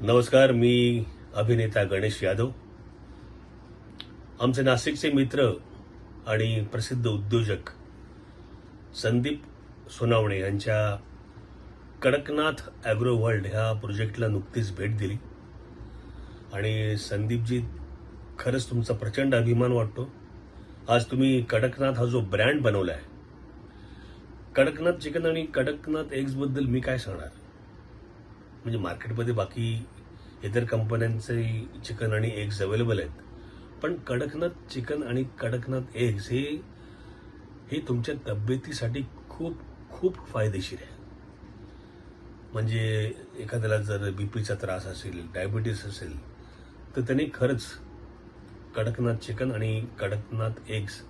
नमस्कार, मी अभिनेता गणेश यादव. आमचे नाशिकचे मित्र आणि प्रसिद्ध उद्योजक संदीप सोनावणे यांच्या कडकनाथ ॲग्रो वर्ल्ड ह्या प्रोजेक्टला नुकतीच भेट दिली. आणि संदीपजी, खरंच तुमचा प्रचंड अभिमान वाटतो. आज तुम्ही कडकनाथ हा जो ब्रँड बनवला आहे, कडकनाथ चिकन आणि कडकनाथ एग्सबद्दल मी काय सांगणार. म्हणजे मार्केटमध्ये बाकी इतर कंपन्यांचे चिकन आणि एग्स अवेलेबल आहेत, पण कडकनाथ चिकन आणि कडकनाथ एग्स हे तुमच्या तब्येतीसाठी खूप खूप फायदेशीर आहे. म्हणजे एखाद्याला जर बीपीचा त्रास असेल, डायबिटीस असेल, तर त्याने खरंच कडकनाथ चिकन आणि कडकनाथ एग्स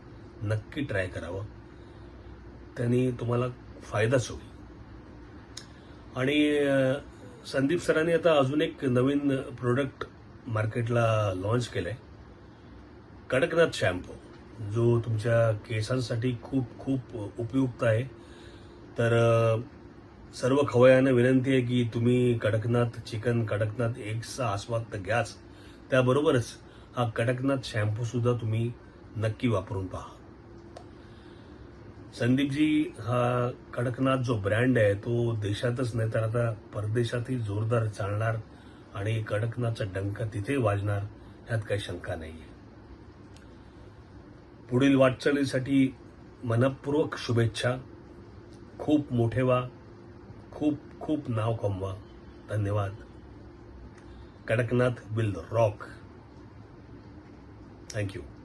नक्की ट्राय करावं. त्याने तुम्हाला फायदाच होईल. आणि संदीप सरांनी आता अजून एक नवीन प्रोडक्ट मार्केटला लॉन्च केलंय, कडकनाथ शॅम्पू, जो तुमच्या केसांसाठी खूप खूप उपयुक्त आहे. तर सर्व खवय्यांना विनंती आहे की तुम्ही कडकनाथ चिकन, कडकनाथ एग्सचा आस्वाद तर घ्याच, त्याबरोबरच हा कडकनाथ शॅम्पू सुद्धा तुम्ही नक्की वापरून पहा. संदीपजी, हा कडकनाथ जो ब्रँड आहे तो देशातच नाही तर आता परदेशातही जोरदार चालणार आणि कडकनाथचा डंका तिथे वाजणार, ह्यात काही शंका नाहीये. पुढील वाटचालीसाठी मनपूर्वक शुभेच्छा. खूप मोठे व्हा, खूप खूप नाव कमवा. धन्यवाद. Kadaknath will rock. थँक्यू.